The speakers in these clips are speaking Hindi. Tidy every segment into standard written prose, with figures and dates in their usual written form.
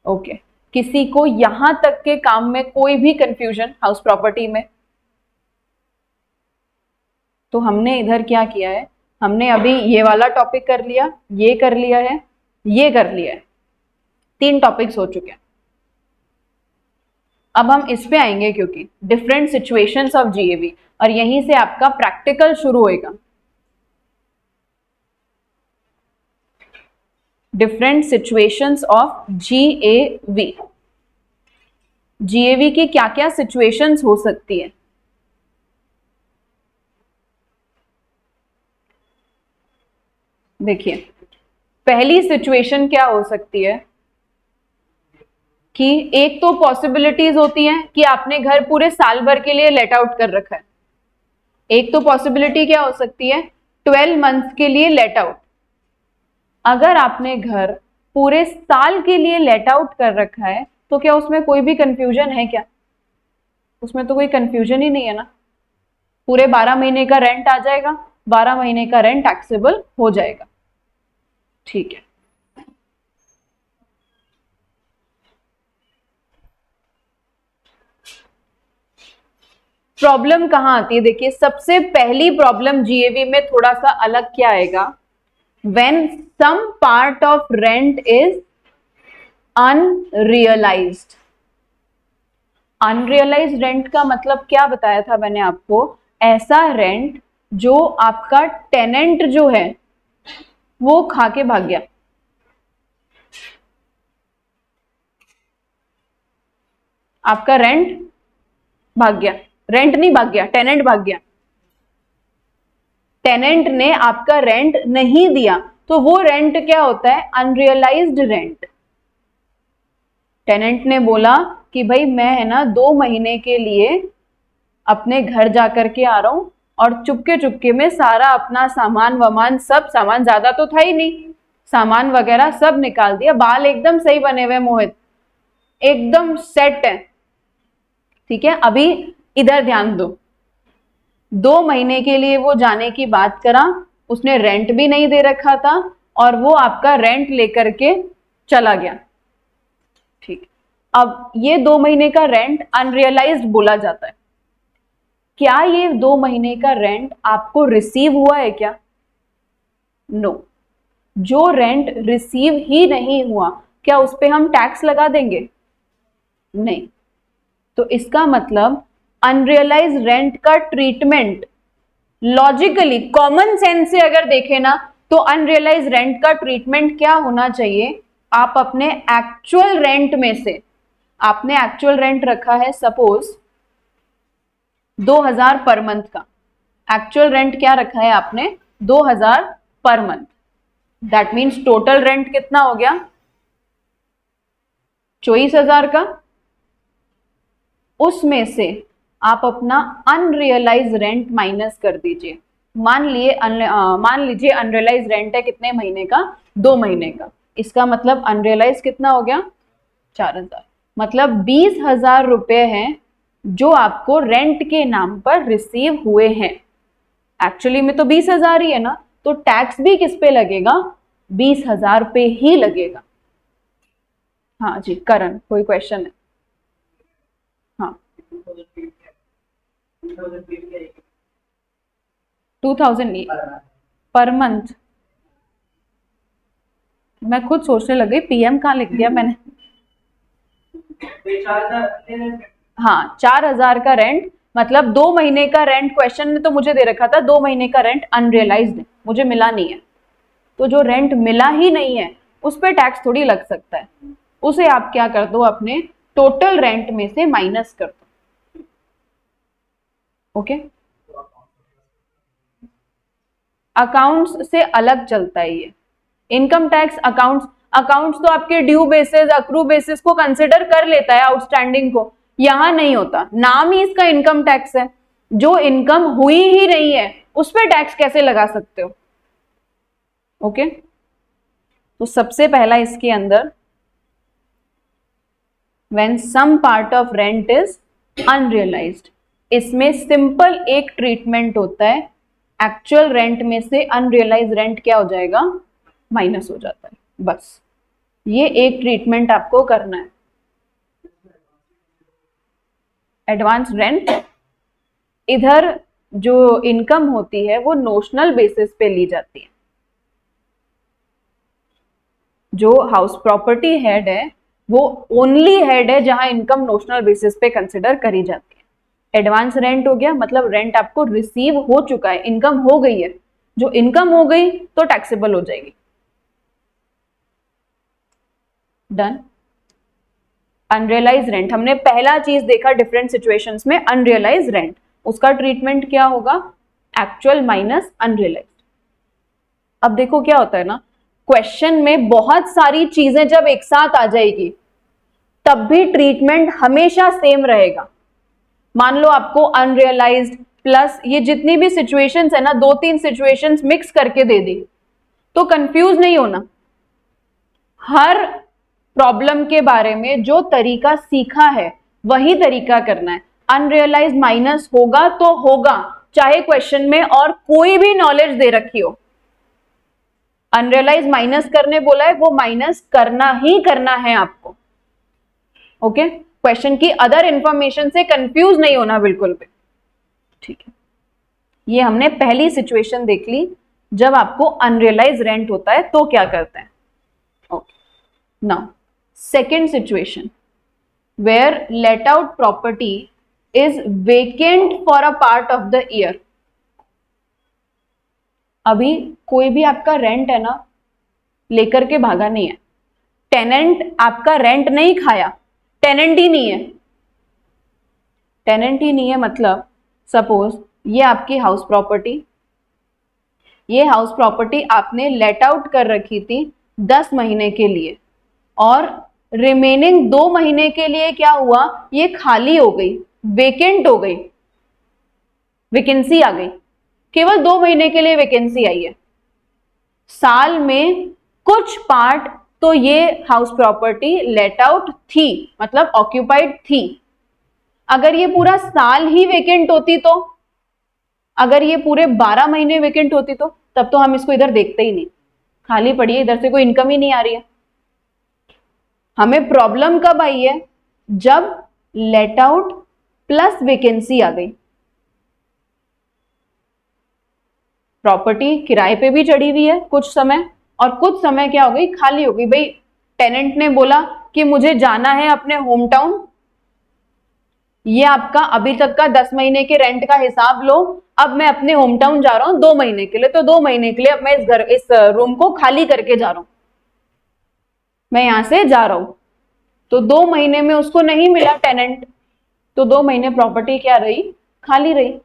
ओके किसी को यहां तक के काम में कोई भी कंफ्यूजन हाउस प्रॉपर्टी में? तो हमने इधर क्या किया है, हमने अभी ये वाला टॉपिक कर लिया, ये कर लिया है, ये कर लिया है, 3 टॉपिक्स हो चुके हैं। अब हम इस पे आएंगे क्योंकि डिफरेंट सिचुएशंस ऑफ जीएवी, और यहीं से आपका प्रैक्टिकल शुरू होएगा। Different situations of GAV, GAV की क्या क्या सिचुएशंस हो सकती है? देखिए पहली सिचुएशन क्या हो सकती है कि एक तो पॉसिबिलिटीज होती हैं कि आपने घर पूरे साल भर के लिए लेट आउट कर रखा है। एक तो पॉसिबिलिटी क्या हो सकती है, 12 मंथ्स के लिए लेट आउट। अगर आपने घर पूरे साल के लिए लेट आउट कर रखा है तो क्या उसमें कोई भी कंफ्यूजन है क्या? उसमें तो कोई कंफ्यूजन ही नहीं है ना। पूरे 12 महीने का रेंट आ जाएगा, 12 महीने का रेंट टैक्सेबल हो जाएगा। ठीक है, प्रॉब्लम कहां आती है? देखिए सबसे पहली प्रॉब्लम जीएवी में थोड़ा सा अलग क्या आएगा, when some part of rent is unrealised. Unrealised rent का मतलब क्या बताया था मैंने आपको, ऐसा रेंट जो आपका टेनेंट जो है वो खा के भाग गया। आपका रेंट भाग गया, रेंट नहीं भाग गया, टेनेंट भाग गया। टेनेंट ने आपका रेंट नहीं दिया तो वो रेंट क्या होता है, अनरियलाइज्ड रेंट। टेनेंट ने बोला कि भाई मैं है ना 2 महीने के लिए अपने घर जाकर के आ रहा हूं, और चुपके चुपके में सारा अपना सामान वामान, सब सामान ज्यादा तो था ही नहीं, सामान वगैरह सब निकाल दिया। बाल एकदम सही बने हुए मोहित, एकदम सेट है। ठीक है, अभी इधर ध्यान दो, 2 महीने के लिए वो जाने की बात करा, उसने रेंट भी नहीं दे रखा था और वो आपका रेंट लेकर के चला गया। ठीक, अब ये 2 महीने का रेंट अनरियलाइज्ड बोला जाता है। क्या ये 2 महीने का रेंट आपको रिसीव हुआ है क्या? नो। जो रेंट रिसीव ही नहीं हुआ, क्या उस पर हम टैक्स लगा देंगे? नहीं। तो इसका मतलब अनरियलाइज रेंट का ट्रीटमेंट लॉजिकली कॉमन सेंस से अगर देखें ना, तो अनरियलाइज रेंट का ट्रीटमेंट क्या होना चाहिए, आप अपने एक्चुअल रेंट में से, आपने एक्चुअल रेंट रखा है सपोज 2000 पर मंथ का, एक्चुअल रेंट क्या रखा है आपने, 2000 per month. That means total rent कितना हो गया, 24,000 का। उसमें से आप अपना अनरियलाइज रेंट माइनस कर दीजिए। मान लीजिए अनरियलाइज रेंट है कितने महीने का, 2 महीने का। इसका मतलब अनरियलाइज कितना हो गया, 4,000। मतलब 20,000 रुपए हैं जो आपको रेंट के नाम पर रिसीव हुए हैं। एक्चुअली में तो 20,000 ही है ना, तो टैक्स भी किस पे लगेगा, 20,000 पे ही लगेगा। हाँ जी करण, कोई क्वेश्चन है? हाँ 2000 पर मंथ। मैं खुद सोचने लग गई पीएम कहाँ लिख दिया मैंने। हाँ 4,000 का रेंट, मतलब 2 महीने का रेंट क्वेश्चन में तो मुझे दे रखा था 2 महीने का रेंट अनरियलाइज्ड, मुझे मिला नहीं है। तो जो रेंट मिला ही नहीं है उस पर टैक्स थोड़ी लग सकता है, उसे आप क्या कर दो, अपने टोटल रेंट में से माइनस कर दो। ओके, अकाउंट्स से अलग चलता है ये इनकम टैक्स। अकाउंट्स तो आपके ड्यू बेसिस, अक्रू बेसिस को कंसिडर कर लेता है, आउटस्टैंडिंग को। यहां नहीं होता, नाम ही इसका इनकम टैक्स है। जो इनकम हुई ही नहीं है उस पर टैक्स कैसे लगा सकते हो? ओके, तो सबसे पहला इसके अंदर when some part of rent is unrealised, इसमें सिंपल एक ट्रीटमेंट होता है, एक्चुअल रेंट में से अनरियलाइज रेंट क्या हो जाएगा, माइनस हो जाता है, बस। ये एक ट्रीटमेंट आपको करना है। एडवांस रेंट, इधर जो इनकम होती है वो नोशनल बेसिस पे ली जाती है। जो हाउस प्रॉपर्टी हेड है वो ओनली हेड है जहां इनकम नोशनल बेसिस पे कंसिडर करी जाती है। एडवांस रेंट हो गया मतलब रेंट आपको रिसीव हो चुका है, इनकम हो गई है। जो इनकम हो गई तो टैक्सेबल हो जाएगी। डन। अनरियलाइज रेंट, हमने पहला चीज देखा डिफरेंट सिचुएशंस में, अनरियलाइज रेंट। उसका ट्रीटमेंट क्या होगा? Actual minus unrealise. अब देखो क्या होता है ना, क्वेश्चन में बहुत सारी चीजें जब एक साथ आ जाएगी तब भी ट्रीटमेंट हमेशा सेम रहेगा। मान लो आपको अनरियलाइज्ड प्लस ये जितनी भी सिचुएशंस है ना, 2-3 सिचुएशंस मिक्स करके दे दी, तो कंफ्यूज नहीं होना। हर प्रॉब्लम के बारे में जो तरीका सीखा है वही तरीका करना है। अनरियलाइज्ड माइनस होगा तो होगा, चाहे क्वेश्चन में और कोई भी नॉलेज दे रखी हो। अनरियलाइज माइनस करने बोला है, वो माइनस करना ही करना है आपको। ओके, क्वेश्चन की अदर इंफॉर्मेशन से कंफ्यूज नहीं होना बिल्कुल भी। ठीक है, ये हमने पहली सिचुएशन देख ली, जब आपको अनरियलाइज रेंट होता है तो क्या करते हैं। Okay, now second situation where let out property is vacant for a part of the year. अभी कोई भी आपका रेंट है ना, लेकर के भागा नहीं है। टेनेंट आपका रेंट नहीं खाया, टेनेंट ही नहीं है। टेनेंट ही नहीं है मतलब सपोज ये आपकी हाउस प्रॉपर्टी, ये हाउस प्रॉपर्टी आपने लेट आउट कर रखी थी 10 महीने के लिए, और रिमेनिंग 2 महीने के लिए क्या हुआ, ये खाली हो गई, वेकेंट हो गई, वैकेंसी आ गई। केवल 2 महीने के लिए वैकेंसी आई है। साल में कुछ पार्ट तो ये हाउस प्रॉपर्टी लेट आउट थी, मतलब ऑक्यूपाइड थी। अगर ये पूरा साल ही वेकेंट होती तो, अगर ये पूरे 12 महीने वेकेंट होती तो तब तो हम इसको इधर देखते ही नहीं, खाली पड़ी है, इधर से कोई इनकम ही नहीं आ रही है। हमें प्रॉब्लम कब आई है? जब लेट आउट प्लस वैकेंसी आ गई। प्रॉपर्टी किराए पे भी चढ़ी हुई है कुछ समय, और कुछ समय क्या हो गई, खाली हो गई। भाई टेनेंट ने बोला कि मुझे जाना है अपने होम टाउन, ये आपका अभी तक का 10 महीने के रेंट का हिसाब लो, अब मैं अपने होम टाउन जा रहा हूं 2 महीने के लिए, तो 2 महीने के लिए अब मैं इस रूम को खाली करके जा रहा हूं, मैं यहां से जा रहा हूं। तो 2 महीने में उसको नहीं मिला टेनेंट, तो 2 महीने प्रॉपर्टी क्या रही, खाली रही।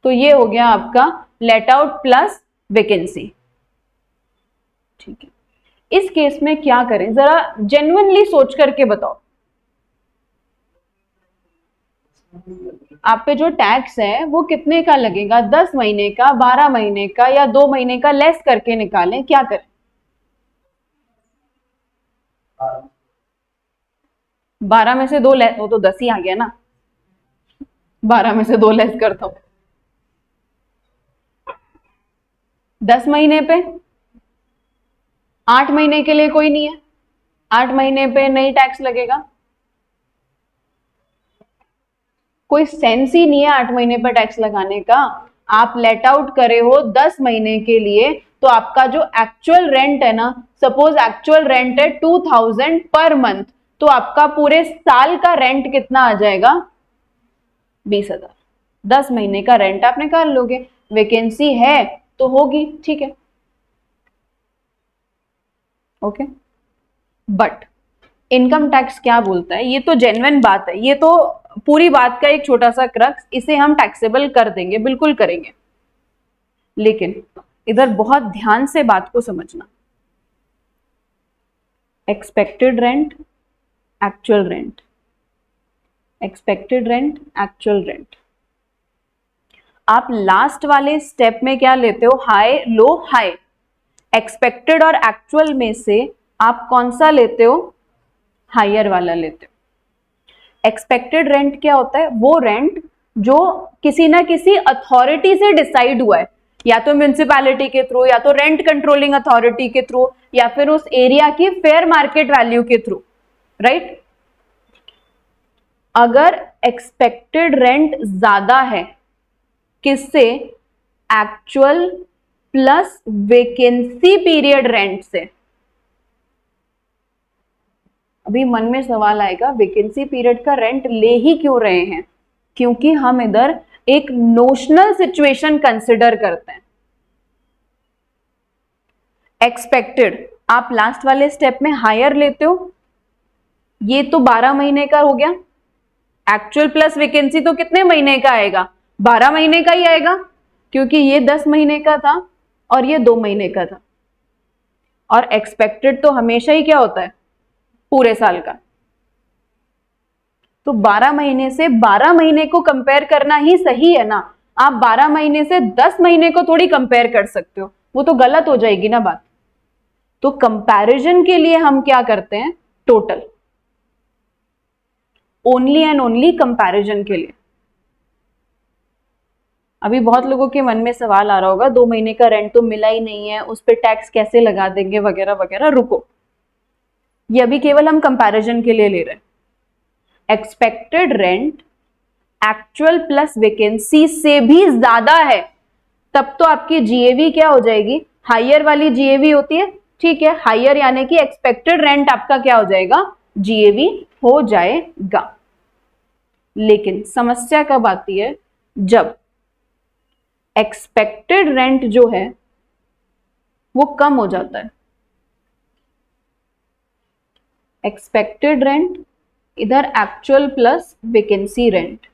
तो ये हो गया आपका लेट आउट प्लस वैकेंसी। ठीक है, इस केस में क्या करें, जरा जेन्युइनली सोच करके बताओ। आप पे जो टैक्स है वो कितने का लगेगा, 10 महीने का, 12 महीने का, या 2 महीने का, लेस करके निकालें, क्या करें? 12 में से 2 लेस, वो तो 10 ही आ गया ना, 12 में से 2 लेस करता हूं, 10 महीने पे, 8 महीने के लिए कोई नहीं है, 8 महीने पे नहीं टैक्स लगेगा, कोई सेंस ही नहीं है 8 महीने पर टैक्स लगाने का। आप लेट आउट करे हो 10 महीने के लिए, तो आपका जो एक्चुअल रेंट है ना, सपोज एक्चुअल रेंट है 2000 पर मंथ, तो आपका पूरे साल का रेंट कितना आ जाएगा, 20,000। 10 महीने का रेंट आप निकाल लोगे, वैकेंसी है तो होगी, ठीक है, ओके। बट इनकम टैक्स क्या बोलता है, ये तो जेन्युइन बात है, ये तो पूरी बात का एक छोटा सा क्रक्स, इसे हम टैक्सेबल कर देंगे, बिल्कुल करेंगे, लेकिन इधर बहुत ध्यान से बात को समझना। Expected rent, actual rent, expected rent, actual rent. आप लास्ट वाले स्टेप में क्या लेते हो, हाई लो हाई। एक्सपेक्टेड और एक्चुअल में से आप कौन सा लेते हो, हायर वाला लेते हो। एक्सपेक्टेड रेंट क्या होता है, वो रेंट जो किसी ना किसी अथॉरिटी से डिसाइड हुआ है, या तो म्यूनिसिपैलिटी के थ्रू, या तो रेंट कंट्रोलिंग अथॉरिटी के थ्रू, या फिर उस एरिया की फेयर मार्केट वैल्यू के थ्रू, राइट। अगर एक्सपेक्टेड रेंट ज्यादा है किससे? Actual plus vacancy period rent से। अभी मन में सवाल आएगा, वेकेंसी पीरियड का रेंट ले ही क्यों रहे हैं? क्योंकि हम इधर एक नोशनल सिचुएशन कंसिडर करते हैं। एक्सपेक्टेड आप लास्ट वाले स्टेप में हायर लेते हो, ये तो 12 महीने का हो गया। एक्चुअल प्लस वैकेंसी तो कितने महीने का आएगा? 12 महीने का ही आएगा, क्योंकि ये 10 महीने का था और ये 2 महीने का था। और एक्सपेक्टेड तो हमेशा ही क्या होता है? पूरे साल का। तो 12 महीने से 12 महीने को कंपेयर करना ही सही है ना। आप 12 महीने से 10 महीने को थोड़ी कंपेयर कर सकते हो, वो तो गलत हो जाएगी ना बात। तो कंपैरिजन के लिए हम क्या करते हैं? Total, only and only comparison के लिए। अभी बहुत लोगों के मन में सवाल आ रहा होगा, 2 महीने का रेंट तो मिला ही नहीं है, उस पर टैक्स कैसे लगा देंगे वगैरह वगैरह। रुको, ये अभी केवल हम कंपैरिजन के लिए ले रहे हैं। Expected rent actual plus vacancy से भी ज्यादा है, तब तो आपकी जीएवी क्या हो जाएगी? हायर वाली जीएवी होती है, ठीक है। हायर यानी कि एक्सपेक्टेड रेंट आपका क्या हो जाएगा? जीएवी हो जाएगा। लेकिन समस्या कब आती है? जब एक्सपेक्टेड रेंट जो है वो कम हो जाता है। एक्सपेक्टेड रेंट इधर एक्चुअल प्लस वैकेंसी रेंट,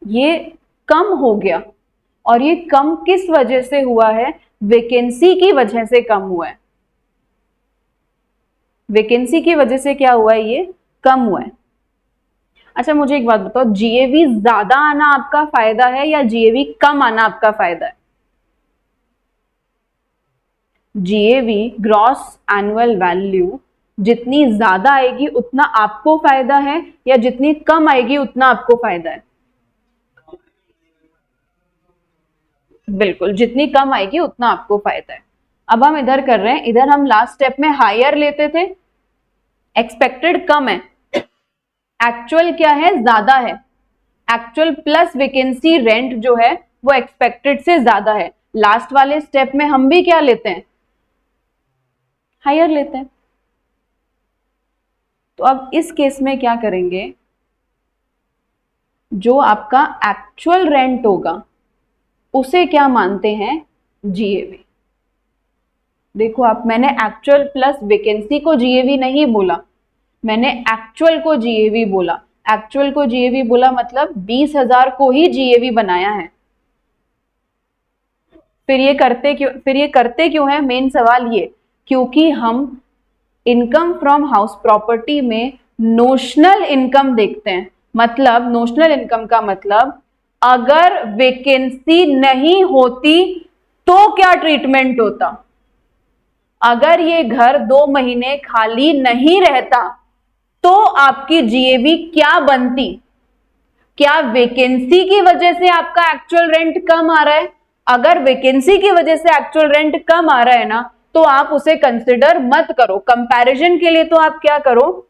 ये कम हो गया। और ये कम किस वजह से हुआ है? वैकेंसी की वजह से कम हुआ है। वैकेंसी की वजह से क्या हुआ है? ये कम हुआ है। अच्छा मुझे एक बात बताओ, जीएवी ज्यादा आना आपका फायदा है या जीएवी कम आना आपका फायदा है? जीएवी ग्रॉस एनुअल वैल्यू जितनी ज्यादा आएगी उतना आपको फायदा है, या जितनी कम आएगी उतना आपको फायदा है? बिल्कुल, जितनी कम आएगी उतना आपको फायदा है। अब हम इधर कर रहे हैं, इधर हम लास्ट स्टेप में हायर लेते थे, एक्सपेक्टेड कम है, एक्चुअल क्या है? ज्यादा है। एक्चुअल प्लस वैकेंसी रेंट जो है वो एक्सपेक्टेड से ज्यादा है। लास्ट वाले स्टेप में हम भी क्या लेते हैं? हायर लेते हैं। तो अब इस केस में क्या करेंगे? जो आपका एक्चुअल रेंट होगा उसे क्या मानते हैं? जीएवी। देखो आप, मैंने एक्चुअल प्लस वैकेंसी को जीएवी नहीं बोला, मैंने एक्चुअल को जीएवी बोला। एक्चुअल को जीएवी बोला मतलब 20,000 को ही जीएवी बनाया है। फिर ये करते क्यों है? मेन सवाल ये, क्योंकि हम इनकम फ्रॉम हाउस प्रॉपर्टी में नोशनल इनकम देखते हैं। मतलब नोशनल इनकम का मतलब, अगर वैकेंसी नहीं होती तो क्या ट्रीटमेंट होता? अगर ये घर 2 महीने खाली नहीं रहता तो आपकी जीएवी क्या बनती? क्या वैकेंसी की वजह से आपका एक्चुअल रेंट कम आ रहा है? अगर वैकेंसी की वजह से एक्चुअल रेंट कम आ रहा है ना, तो आप उसे कंसिडर मत करो। कंपैरिजन के लिए तो आप क्या करो?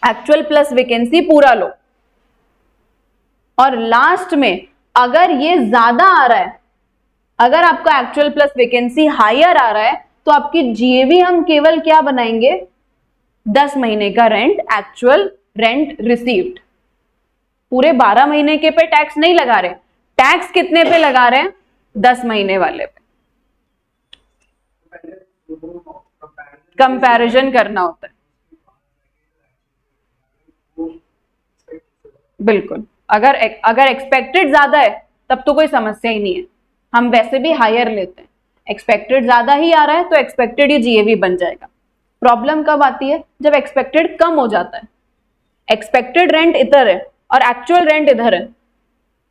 एक्चुअल प्लस वैकेंसी पूरा लो। और लास्ट में अगर ये ज्यादा आ रहा है, अगर आपका एक्चुअल प्लस वैकेंसी हायर आ रहा है, तो आपकी जीएवी हम केवल क्या बनाएंगे? 10 महीने का रेंट, एक्चुअल रेंट रिसीव्ड। पूरे 12 महीने के पे टैक्स नहीं लगा रहे। टैक्स कितने पे लगा रहे हैं? 10 महीने वाले पे। कंपैरिजन करना होता है। बिल्कुल, अगर एक्सपेक्टेड ज्यादा है तब तो कोई समस्या ही नहीं है, हम वैसे भी हायर लेते हैं। एक्सपेक्टेड ज्यादा ही आ रहा है तो एक्सपेक्टेड ही जीएवी बन जाएगा। प्रॉब्लम कब आती है? जब एक्सपेक्टेड कम हो जाता है। एक्सपेक्टेड रेंट इधर है और एक्चुअल रेंट इधर है,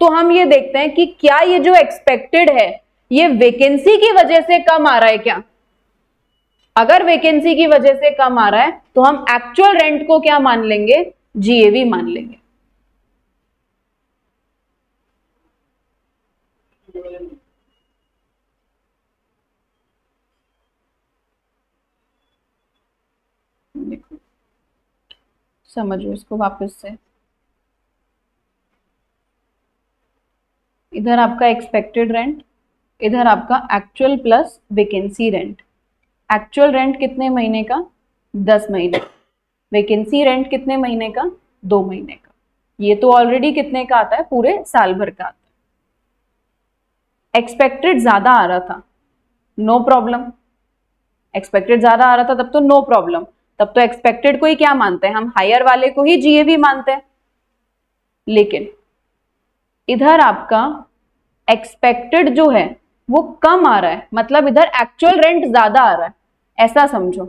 तो हम ये देखते हैं कि क्या ये जो एक्सपेक्टेड है ये वैकेंसी की वजह से कम आ रहा है क्या? अगर वैकेंसी की वजह से कम आ रहा है तो हम एक्चुअल रेंट को क्या मान लेंगे, जीएवी मान लेंगे। देखो समझो इसको वापस से, इधर आपका एक्सपेक्टेड रेंट, इधर आपका actual plus vacancy rent. Actual rent कितने महीने का, 10 महीने। वैकेंसी रेंट कितने महीने का, 2 महीने का। ये तो ऑलरेडी कितने का आता है, पूरे साल भर का आता है। एक्सपेक्टेड ज्यादा आ रहा था, नो प्रॉब्लम। एक्सपेक्टेड ज्यादा आ रहा था तब तो नो प्रॉब्लम, तब तो एक्सपेक्टेड को ही क्या मानते हैं हम, हायर वाले को ही जीएवी मानते हैं। लेकिन इधर आपका एक्सपेक्टेड जो है वो कम आ रहा है, मतलब इधर एक्चुअल रेंट ज्यादा आ रहा है, ऐसा समझो।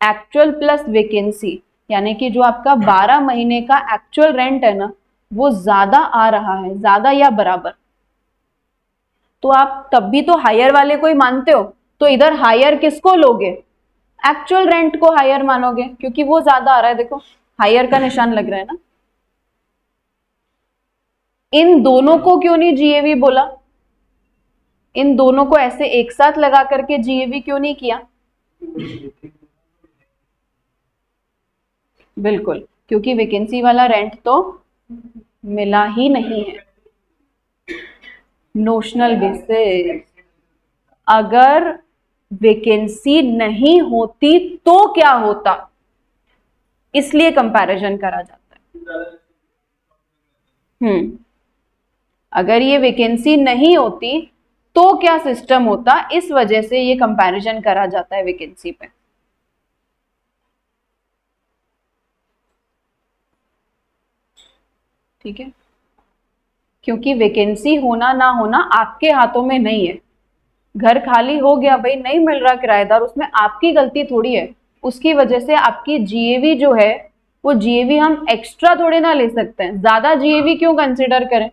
एक्चुअल प्लस वैकेंसी, यानी कि जो आपका 12 महीने का एक्चुअल रेंट है ना, वो ज्यादा आ रहा है, ज्यादा या बराबर। तो आप तब भी तो हायर वाले को ही मानते हो, तो इधर हायर किसको लोगे, एक्चुअल रेंट को हायर मानोगे, क्योंकि वो ज्यादा आ रहा है। देखो हायर का निशान लग रहा है ना। इन दोनों को क्यों नहीं जीएवी बोला, इन दोनों को ऐसे एक साथ लगा करके जीएवी क्यों नहीं किया? बिल्कुल, क्योंकि वैकेंसी वाला रेंट तो मिला ही नहीं है। नोशनल बेसिस, अगर वैकेंसी नहीं होती तो क्या होता, इसलिए कंपैरिजन करा जाता है। अगर ये वैकेंसी नहीं होती तो क्या सिस्टम होता, इस वजह से ये कंपैरिजन करा जाता है वैकेंसी पे। ठीक है, क्योंकि वैकेंसी होना ना होना आपके हाथों में नहीं है। घर खाली हो गया भाई, नहीं मिल रहा किराएदार, उसमें आपकी गलती थोड़ी है। उसकी वजह से आपकी जीएवी जो है, वो जीएवी हम एक्स्ट्रा थोड़े ना ले सकते हैं, ज्यादा जीएवी क्यों कंसिडर करें।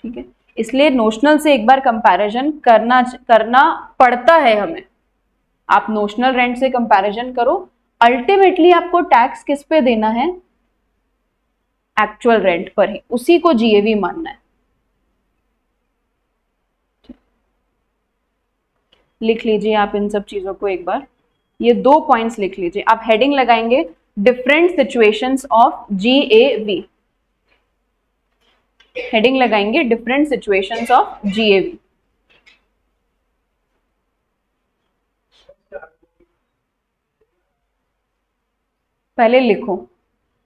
ठीक है, इसलिए नोशनल से एक बार कंपैरिजन करना पड़ता है हमें। आप नोशनल रेंट से कंपैरिजन करो, अल्टीमेटली आपको टैक्स किस पे देना है, एक्चुअल रेंट पर ही, उसी को जीएवी मानना है। लिख लीजिए आप इन सब चीजों को एक बार, ये 2 पॉइंट्स लिख लीजिए। आप हेडिंग लगाएंगे different situations of GAV, heading लगाएंगे डिफरेंट सिचुएशंस ऑफ जीएवी। पहले लिखो,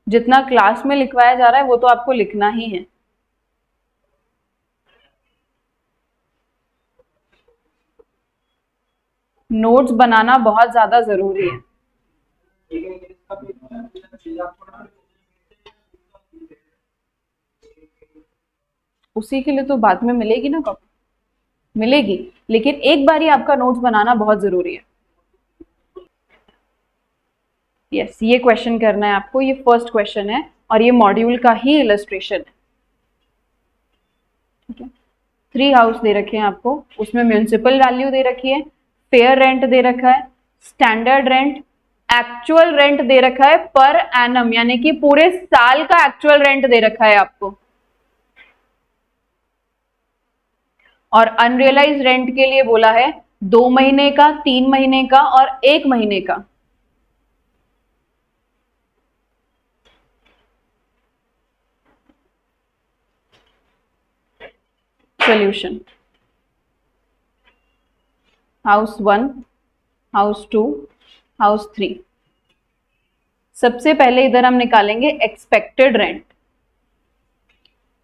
जितना क्लास में लिखवाया जा रहा है वो तो आपको लिखना ही है। नोट्स बनाना बहुत ज्यादा जरूरी है। उसी के लिए तो बाद में मिलेगी ना कॉपी, मिलेगी, लेकिन एक बार ही आपका नोट्स बनाना बहुत जरूरी है। यस, ये क्वेश्चन करना है आपको, ये फर्स्ट क्वेश्चन है और ये मॉड्यूल का ही इलस्ट्रेशन है। ठीक है, 3 हाउस दे रखे हैं आपको, उसमें म्यूनिसिपल वैल्यू दे रखी है, फेयर रेंट दे रखा है, स्टैंडर्ड रेंट, एक्चुअल रेंट दे रखा है पर एनम, यानी कि पूरे साल का एक्चुअल रेंट दे रखा है आपको, और अनरियलाइज रेंट के लिए बोला है 2 महीने का, 3 महीने का और 1 महीने का। Solution, house 1, house 2, house 3। सबसे पहले इधर हम निकालेंगे एक्सपेक्टेड रेंट।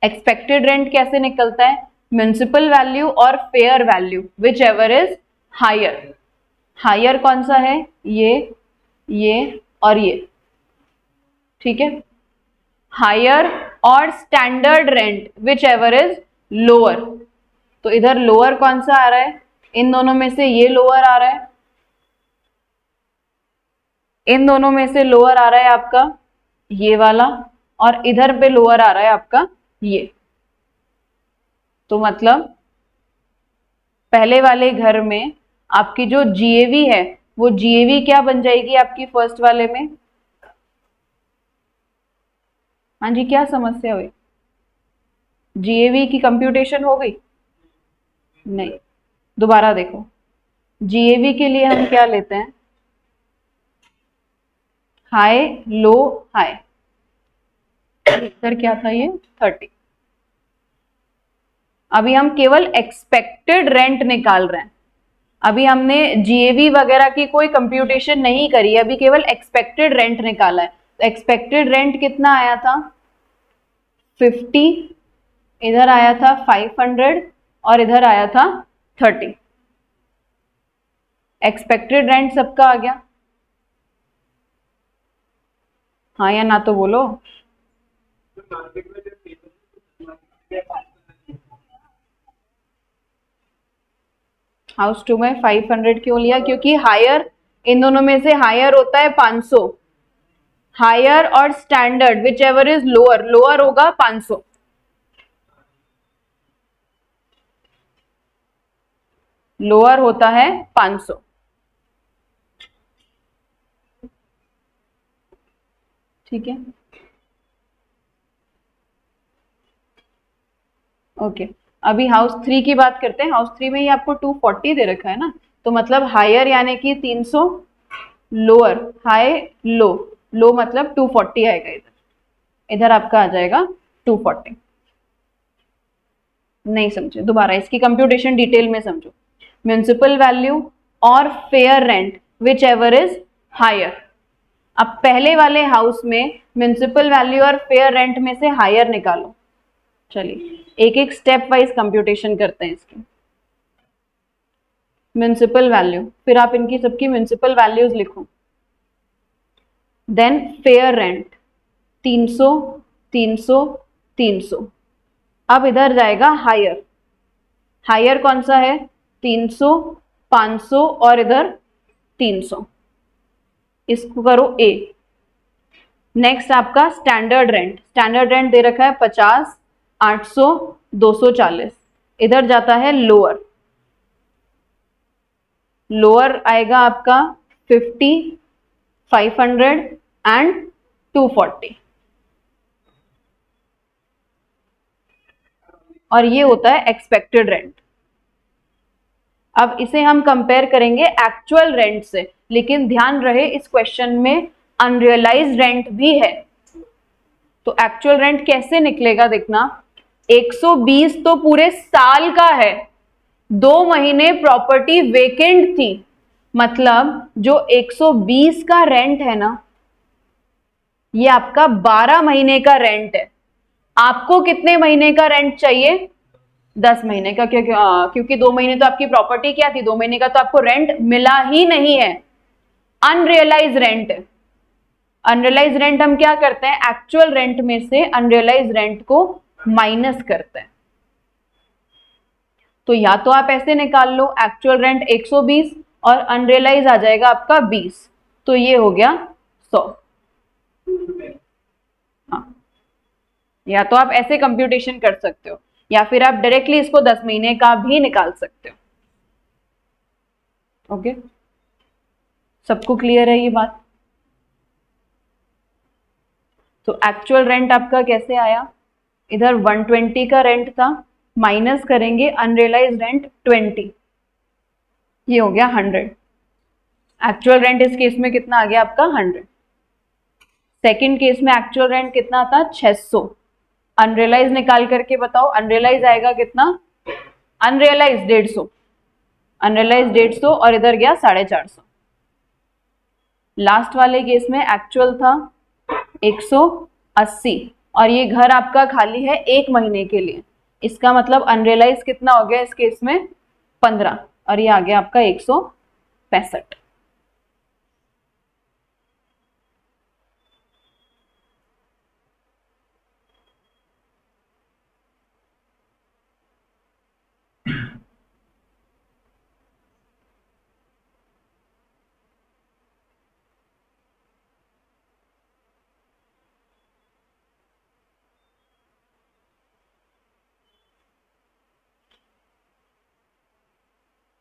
एक्सपेक्टेड रेंट कैसे निकलता है, म्युनिसिपल वैल्यू और fair value, whichever is higher. Higher कौन सा है, ये और ये। ठीक है, हायर और standard rent whichever is lower. तो इधर लोअर कौन सा आ रहा है, इन दोनों में से ये लोअर आ रहा है, इन दोनों में से लोअर आ रहा है आपका ये वाला, और इधर पे लोअर आ रहा है आपका ये। तो मतलब पहले वाले घर में आपकी जो जीएवी है वो जीएवी क्या बन जाएगी आपकी फर्स्ट वाले में? हाँ जी, क्या समस्या हुई? जीएवी की कंप्यूटेशन हो गई? नहीं, दोबारा देखो। जीएवी के लिए हम क्या लेते हैं? High low high. सर क्या था ये? 30। अभी हम केवल एक्सपेक्टेड रेंट निकाल रहे हैं। अभी हमने जीएवी वगैरह की कोई कंप्यूटेशन नहीं करी, अभी केवल एक्सपेक्टेड रेंट निकाला है। तो एक्सपेक्टेड रेंट कितना आया था? 50, इधर आया था 500 और इधर आया था 30। एक्सपेक्टेड रेंट सबका आ गया? हाँ या ना तो बोलो। हाउस 2 में 500 क्यों लिया? क्योंकि हायर, इन दोनों में से हायर होता है 500। हायर और standard which ever is lower, lower होगा 500। लोअर होता है 500। ठीक है, ओके। अभी हाउस 3 की बात करते हैं। हाउस 3 में ही आपको 240 दे रखा है ना, तो मतलब हायर यानी कि 300, लोअर हाई लो, लो मतलब 240 आएगा इधर। इधर आपका आ जाएगा 240। नहीं समझे? दोबारा इसकी कंप्यूटेशन डिटेल में समझो। म्युनिसिपल वैल्यू और fair rent whichever is higher. अब पहले वाले हाउस में म्युनिसिपल वैल्यू और फेयर रेंट में से हायर निकालो। चलिए एक एक स्टेप वाइज कंप्यूटेशन करते हैं इसकी। म्युनिसिपल वैल्यू, फिर आप इनकी सबकी म्युनिसिपल वैल्यूज लिखो। Then fair rent 300, 300, 300। अब इधर जाएगा हायर। हायर कौन सा है? 300, 500 और इधर 300। इसको करो ए। नेक्स्ट आपका स्टैंडर्ड रेंट। स्टैंडर्ड रेंट दे रखा है 50, 800, 240। इधर जाता है लोअर। लोअर आएगा आपका 50, 500 एंड 240। और ये होता है एक्सपेक्टेड रेंट। अब इसे हम कंपेयर करेंगे एक्चुअल रेंट से, लेकिन ध्यान रहे इस क्वेश्चन में अनरियलाइज्ड रेंट भी है। तो एक्चुअल रेंट कैसे निकलेगा देखना। 120 तो पूरे साल का है, 2 महीने प्रॉपर्टी वेकेंट थी, मतलब जो 120 का रेंट है ना, ये आपका 12 महीने का रेंट है। आपको कितने महीने का रेंट चाहिए? 10 महीने का। क्योंकि 2 महीने तो आपकी प्रॉपर्टी क्या थी, 2 महीने का तो आपको रेंट मिला ही नहीं है। Unrealise rent. अनरियलाइज रेंट हम क्या करते हैं? एक्चुअल रेंट में से अनरियलाइज रेंट को माइनस करते हैं। तो या तो आप ऐसे निकाल लो, एक्चुअल रेंट 120 और अनरियलाइज आ जाएगा आपका 20, तो ये हो गया 100। हाँ, या तो आप ऐसे कंप्यूटेशन कर सकते हो या फिर आप डायरेक्टली इसको 10 महीने का भी निकाल सकते हो। ओके, सबको क्लियर है ये बात? तो एक्चुअल रेंट आपका कैसे आया? इधर 120 का रेंट था, माइनस करेंगे अनरियलाइज रेंट 20, ये हो गया 100। एक्चुअल रेंट इस केस में कितना आ गया आपका? 100। सेकंड केस में एक्चुअल रेंट कितना था? 600। अनरियलाइज निकाल करके बताओ, अनरियलाइज आएगा कितना? अनरियलाइज 150। अनरियलाइज 150 और इधर गया 450। लास्ट वाले केस में एक्चुअल था 180 और ये घर आपका खाली है 1 महीने के लिए। इसका मतलब अनरियलाइज कितना हो गया इस केस में? 15 और ये आ गया आपका 165।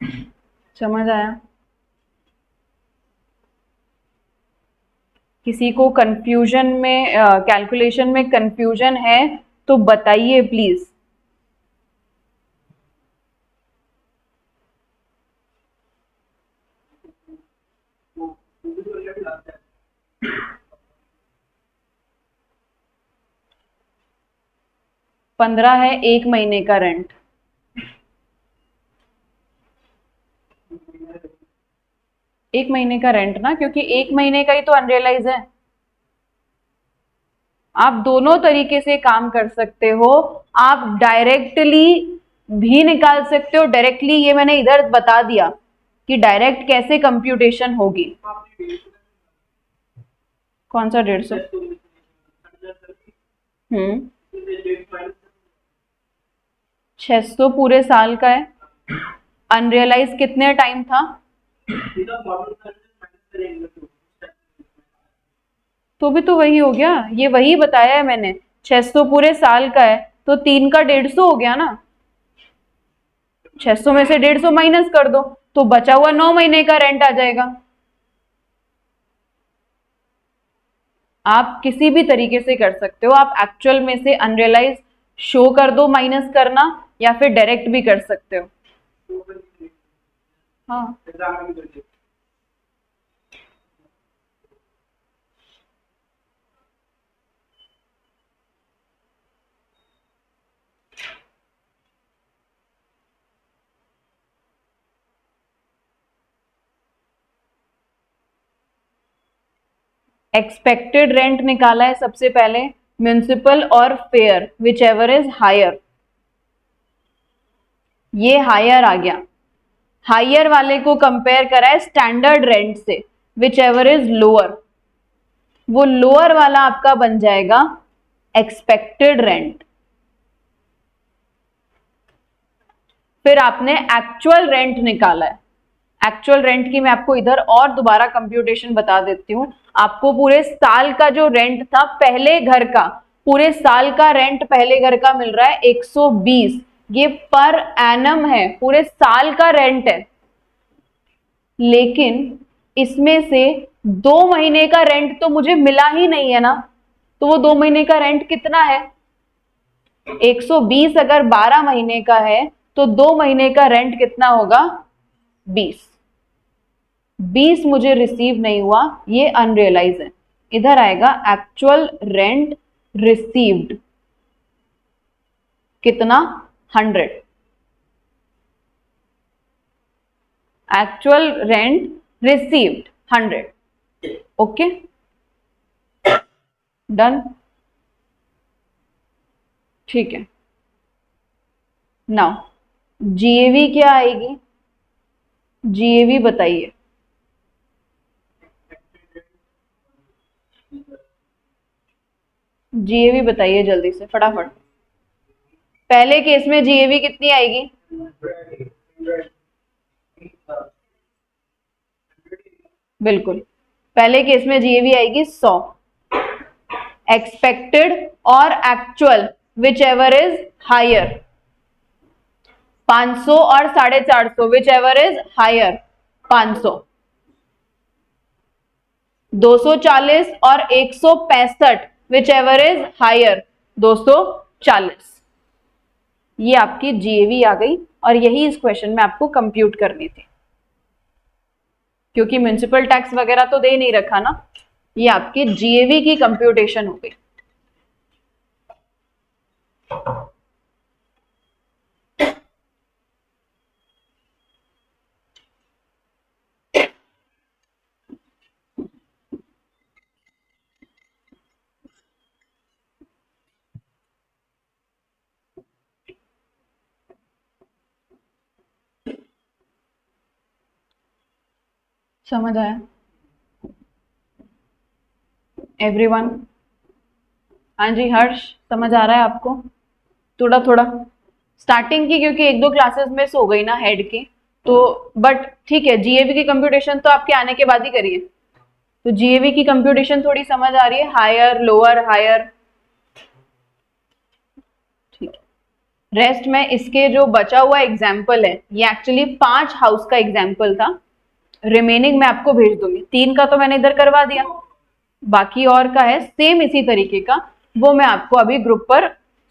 समझ आया? किसी को कंफ्यूजन में कैलकुलेशन में कंफ्यूजन है तो बताइए प्लीज। पंद्रह है एक महीने का रेंट। एक महीने का रेंट ना, क्योंकि एक महीने का ही तो अनरियलाइज है। आप दोनों तरीके से काम कर सकते हो। आप डायरेक्टली भी निकाल सकते हो। डायरेक्टली ये मैंने इधर बता दिया कि डायरेक्ट कैसे कंप्यूटेशन होगी। कौन सा 150? हम्म। 600 पूरे साल का है। अनरियलाइज कितने टाइम था? तो भी तो वही हो गया, ये वही बताया है मैंने। 600 पूरे साल का है तो 3 का 150 हो गया ना। 600 में से 150 माइनस कर दो तो बचा हुआ 9 महीने का रेंट आ जाएगा। आप किसी भी तरीके से कर सकते हो। आप एक्चुअल में से अनरियलाइज शो कर दो माइनस करना, या फिर डायरेक्ट भी कर सकते हो। हाँ। एक्सपेक्टेड रेंट निकाला है सबसे पहले, म्युनिसिपल और fair whichever is higher. ये हायर आ गया। हायर वाले को कंपेयर करा है स्टैंडर्ड रेंट से, विच एवर इज लोअर। वो लोअर वाला आपका बन जाएगा एक्सपेक्टेड रेंट। फिर आपने एक्चुअल रेंट निकाला है। एक्चुअल रेंट की मैं आपको इधर और दोबारा कंप्यूटेशन बता देती हूँ। आपको पूरे साल का जो रेंट था पहले घर का, पूरे साल का रेंट पहले घर का मिल रहा है 120। ये पर एनम है, पूरे साल का रेंट है। लेकिन इसमें से 2 महीने का रेंट तो मुझे मिला ही नहीं है ना। तो वो 2 महीने का रेंट कितना है? 120 अगर 12 महीने का है तो 2 महीने का रेंट कितना होगा? 20। 20 मुझे रिसीव नहीं हुआ, ये अनरियलाइज है। इधर आएगा एक्चुअल रेंट रिसीव्ड। कितना? 100। Actual rent received 100। Okay, done. ठीक है। नाउ जीएवी क्या आएगी? जीएवी बताइए। जीएवी बताइए जल्दी से, फटाफट। पहले केस में जीएवी कितनी आएगी? बिल्कुल, पहले केस में जीएवी आएगी 100। एक्सपेक्टेड और actual whichever is higher, 500 और 450 विच एवर इज हायर, 500। 240 और 165 विच एवर इज हायर, 240। ये आपकी जीएवी आ गई, और यही इस क्वेश्चन में आपको कंप्यूट करनी थी, क्योंकि म्युनिसिपल टैक्स वगैरह तो दे नहीं रखा ना। ये आपकी जीएवी की कंप्यूटेशन हो गई। समझ आया एवरीवन? हाँ जी हर्ष, समझ आ रहा है आपको? थोड़ा थोड़ा स्टार्टिंग की, क्योंकि एक दो क्लासेस मिस हो गई ना हेड की, तो बट ठीक है। जीएवी की कंप्यूटेशन तो आपके आने के बाद ही करिए। तो जीएवी की कंप्यूटेशन थोड़ी समझ आ रही है? हायर लोअर हायर, ठीक है। रेस्ट में इसके जो बचा हुआ एग्जाम्पल है, ये एक्चुअली 5 हाउस का एग्जाम्पल था, रिमेनिंग मैं आपको भेज दूंगी। 3 का तो मैंने इधर करवा दिया, बाकी और का है सेम इसी तरीके का, वो मैं आपको अभी ग्रुप पर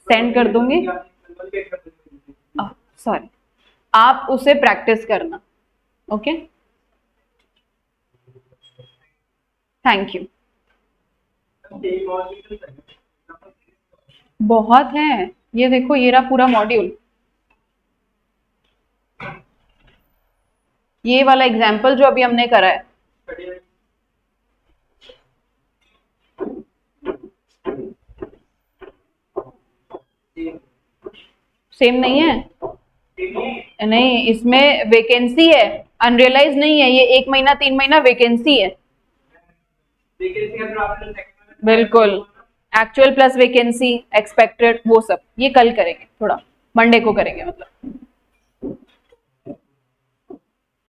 सेंड कर दूंगी। सॉरी, आप उसे प्रैक्टिस करना। Okay, thank you. बहुत है, ये देखो ये रहा पूरा मॉड्यूल। ये वाला एग्जाम्पल जो अभी हमने करा है, सेम नहीं है? नहीं, इसमें वैकेंसी है, अनरियलाइज नहीं है। ये 1 महीना 3 महीना वैकेंसी है। बिल्कुल, एक्चुअल प्लस वैकेंसी, एक्सपेक्टेड, वो सब ये कल करेंगे, थोड़ा मंडे को करेंगे मतलब।